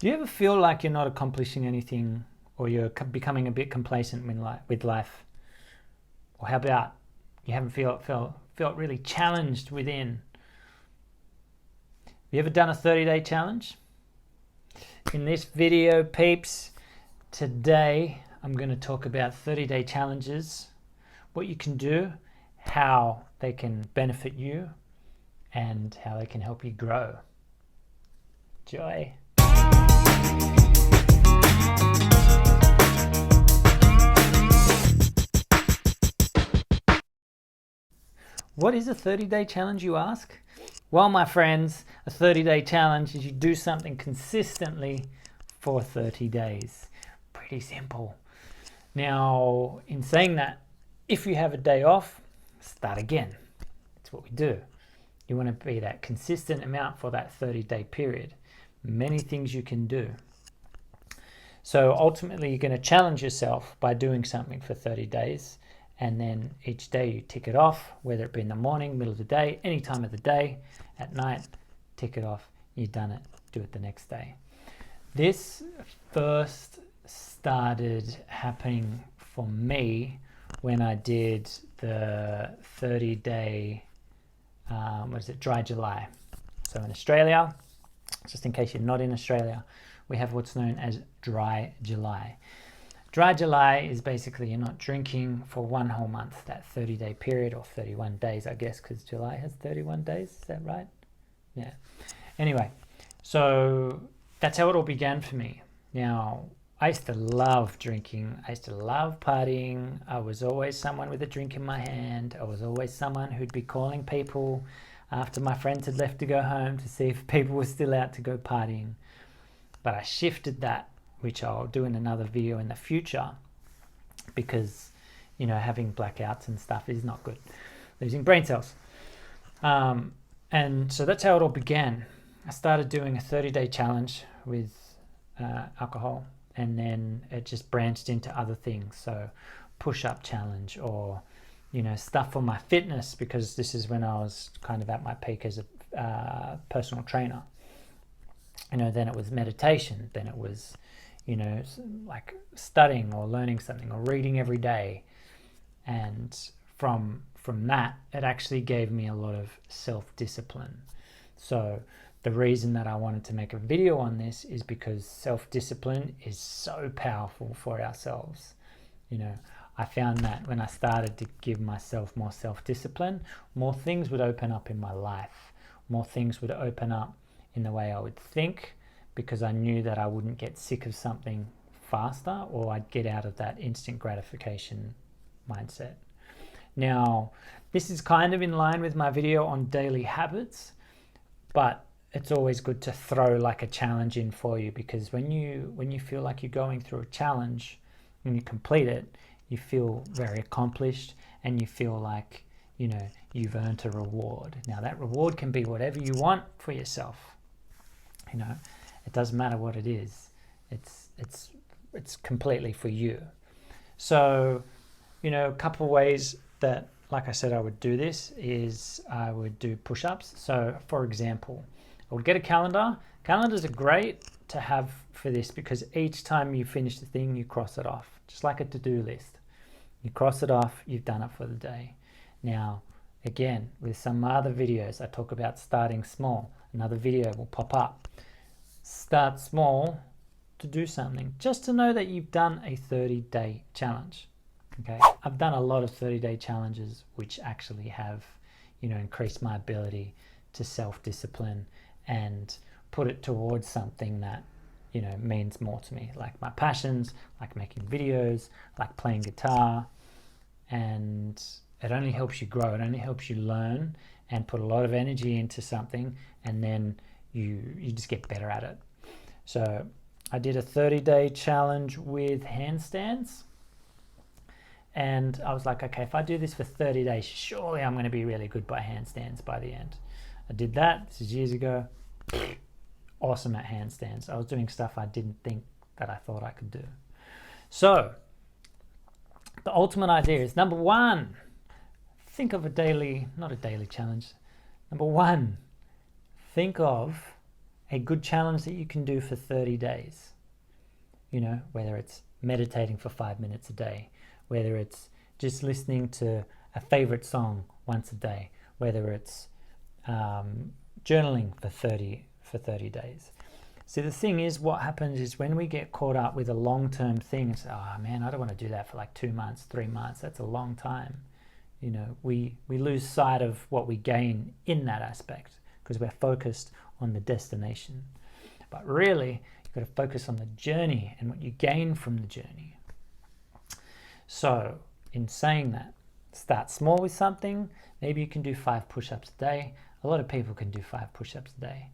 Do you ever feel like you're not accomplishing anything, or you're becoming a bit complacent with life? Or how about you haven't felt really challenged within? Have you ever done a 30-day challenge? In this video, peeps, today I'm going to talk about 30-day challenges, what you can do, how they can benefit you, and how they can help you grow. Joy. What is a 30-day challenge, you ask? Well, my friends, a 30-day challenge is you do something consistently for 30 days. Pretty simple. Now, in saying that, if you have a day off, start again. That's what we do. You want to be that consistent amount for that 30-day period. Many things you can do. So ultimately, you're going to challenge yourself by doing something for 30 days. And then each day you tick it off, whether it be in the morning, middle of the day, any time of the day, at night, tick it off. You've done it. Do it the next day. This first started happening for me when I did the 30-day, dry July. So in Australia, just in case you're not in Australia, we have what's known as dry July. Dry July is basically you're not drinking for one whole month, that 30-day period, or 31 days, I guess, because July has 31 days. Is that right? Yeah. Anyway, so that's how it all began for me. Now, I used to love drinking. I used to love partying. I was always someone with a drink in my hand. I was always someone who'd be calling people after my friends had left to go home to see if people were still out to go partying. But I shifted that, which I'll do in another video in the future, because, having blackouts and stuff is not good. Losing brain cells. And so that's how it all began. I started doing a 30-day challenge with alcohol, and then it just branched into other things. So push-up challenge, or, stuff for my fitness, because this is when I was kind of at my peak as a personal trainer. Then it was meditation. Then it was like studying or learning something or reading every day. And from that, it actually gave me a lot of self-discipline. So the reason that I wanted to make a video on this is because self-discipline is so powerful for ourselves. I found that when I started to give myself more self-discipline, more things would open up in my life. More things would open up in the way I would think, because I knew that I wouldn't get sick of something faster, or I'd get out of that instant gratification mindset. Now, this is kind of in line with my video on daily habits, but it's always good to throw like a challenge in for you, because when you feel like you're going through a challenge, when you complete it, you feel very accomplished, and you feel like, you've earned a reward. Now, that reward can be whatever you want for yourself. It doesn't matter what it is. It's completely for you. So, a couple of ways that, like I said, I would do this is I would do push-ups. So, for example, I would get a calendar. Calendars are great to have for this, because each time you finish the thing, you cross it off, just like a to-do list. You cross it off, you've done it for the day. Now, again, with some other videos, I talk about starting small. Another video will pop up. Start small to do something, just to know that you've done a 30-day challenge. Okay, I've done a lot of 30-day challenges which actually have, increased my ability to self-discipline and put it towards something that, means more to me, like my passions, like making videos, like playing guitar. And it only helps you grow. It only helps you learn and put a lot of energy into something, and then you just get better at it. So I did a 30-day challenge with handstands, and I was like, okay, if I do this for 30 days, surely I'm going to be really good by handstands by the end. I did that. This is years ago. Awesome at handstands. I was doing stuff I didn't think that I thought I could do. So the ultimate idea is, number one, think of not a daily challenge. Number one, think of a good challenge that you can do for 30 days. You know, whether it's meditating for 5 minutes a day, whether it's just listening to a favorite song once a day, whether it's journaling for 30 days. See, the thing is, what happens is when we get caught up with a long-term thing, it's, oh man, I don't want to do that for like 2 months, 3 months. That's a long time. You know, we lose sight of what we gain in that aspect because we're focused on the destination. But really, you've got to focus on the journey and what you gain from the journey. So, in saying that, start small with something. Maybe you can do 5 push-ups a day. A lot of people can do 5 push-ups a day.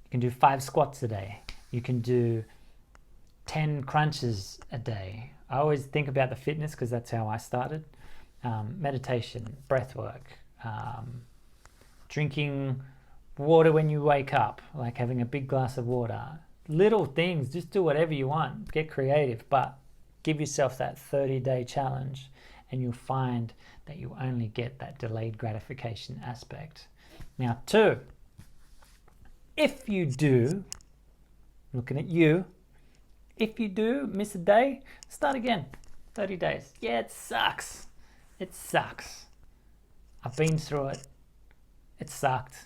You can do 5 squats a day. You can do 10 crunches a day. I always think about the fitness because that's how I started. Meditation, breath work, drinking water when you wake up, like having a big glass of water. Little things, just do whatever you want. Get creative, but give yourself that 30-day challenge and you'll find that you only get that delayed gratification aspect. Now, 2, if you do, looking at you, if you do miss a day, start again. 30 days. Yeah, it sucks. It sucks. I've been through it. It sucked.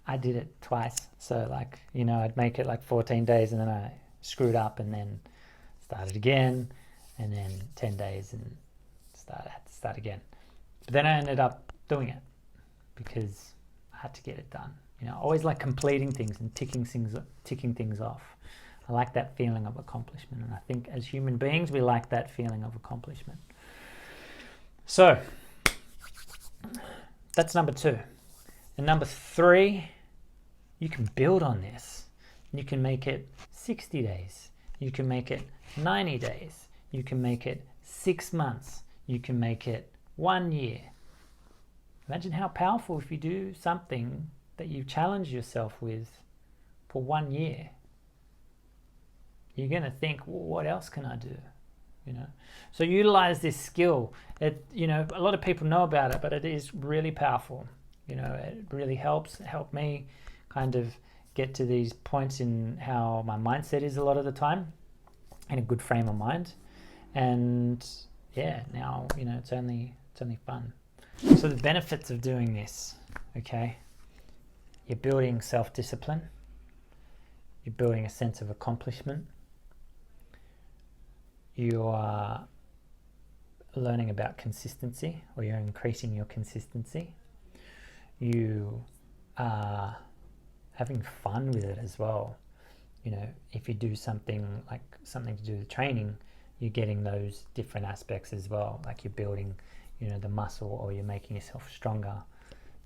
I did it twice. So like, you know, I'd make it like 14 days and then I screwed up and then started again and then 10 days and had to start again. But then I ended up doing it because I had to get it done. You know, I always like completing things and ticking things off. I like that feeling of accomplishment, and I think as human beings we like that feeling of accomplishment. So that's number 2. And number 3, you can build on this. You can make it 60 days. You can make it 90 days. You can make it 6 months. You can make it 1 year. Imagine how powerful if you do something that you challenge yourself with for 1 year. You're going to think, well, what else can I do? You know, so utilize this skill. It, you know, a lot of people know about it, but it is really powerful. You know, it really helped me kind of get to these points in how my mindset is a lot of the time, in a good frame of mind. And yeah, now, you know, it's only fun. So the benefits of doing this, okay, you're building self-discipline, you're building a sense of accomplishment, you are learning about consistency, or you're increasing your consistency, you are having fun with it as well. You know, if you do something like something to do with training, you're getting those different aspects as well, like you're building, you know, the muscle, or you're making yourself stronger.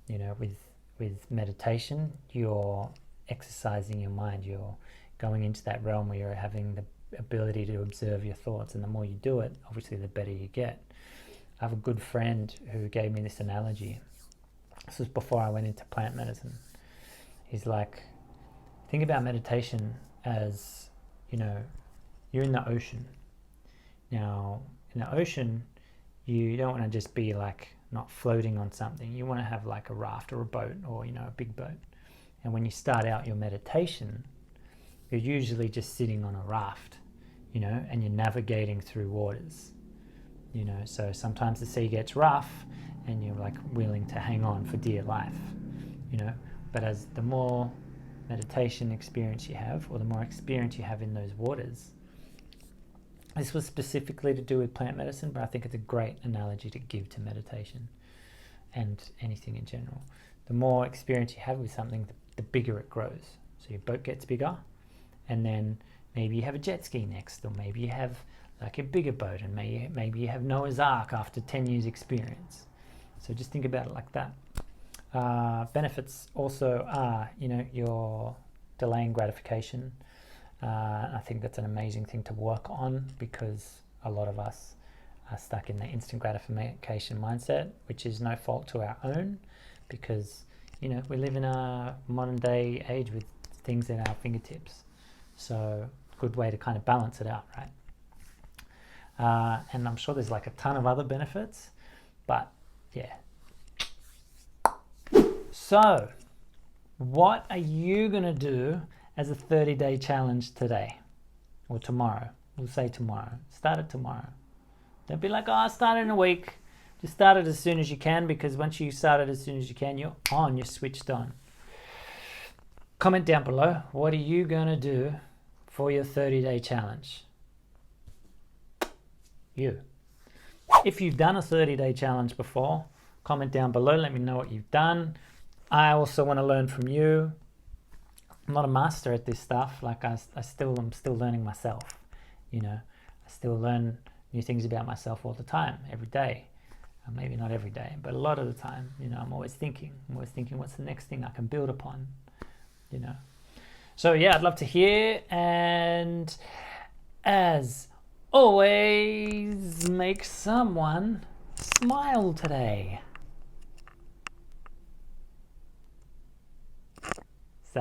You know, with meditation, you're exercising your mind, you're going into that realm where you're having the ability to observe your thoughts, and the more you do it, obviously the better you get. I have a good friend who gave me this analogy. This was before I went into plant medicine. He's like, think about meditation as, you know, you're in the ocean. Now, in the ocean, you don't want to just be like not floating on something. You want to have like a raft or a boat, or, you know, a big boat. And when you start out your meditation, you're usually just sitting on a raft, you know, and you're navigating through waters, you know. So sometimes the sea gets rough and you're like willing to hang on for dear life, you know. But as the more meditation experience you have, or the more experience you have in those waters, this was specifically to do with plant medicine, but I think it's a great analogy to give to meditation and anything in general. The more experience you have with something, the bigger it grows. So your boat gets bigger, and then maybe you have a jet ski next, or maybe you have like a bigger boat, and maybe you have Noah's Ark after 10 years experience. So just think about it like that. Benefits also are, you know, you're delaying gratification. I think that's an amazing thing to work on, because a lot of us are stuck in the instant gratification mindset, which is no fault to our own, because, you know, we live in a modern day age with things at our fingertips. So good way to kind of balance it out, right? And I'm sure there's like a ton of other benefits, but yeah. So what are you going to do as a 30-day challenge today or tomorrow. We'll say tomorrow. Start it tomorrow. Don't be like, oh, I'll start in a week. Just start it as soon as you can, because once you start it as soon as you can, you're on, you're switched on. Comment down below, what are you going to do for your 30-day challenge? You. If you've done a 30-day challenge before, comment down below, let me know what you've done. I also want to learn from you. I'm not a master at this stuff. Like I'm still learning myself. You know, I still learn new things about myself all the time, every day. Maybe not every day, but a lot of the time. You know, I'm always thinking what's the next thing I can build upon, you know. So yeah, I'd love to hear, and as always, make someone smile today. Is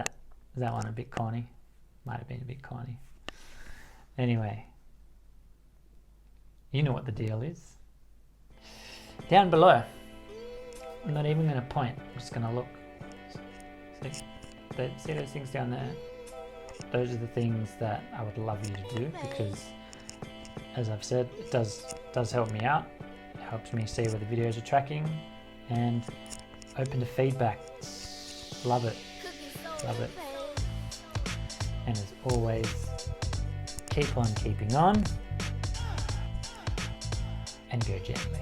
that one a bit corny? Might have been a bit corny. Anyway, you know what the deal is. Down below, I'm not even going to point, I'm just going to look. See those things down there? Those are the things that I would love you to do, because as I've said, it does help me out. It helps me see where the videos are tracking, and open to feedback. Love it. Love it. And as always, keep on keeping on, and go gently.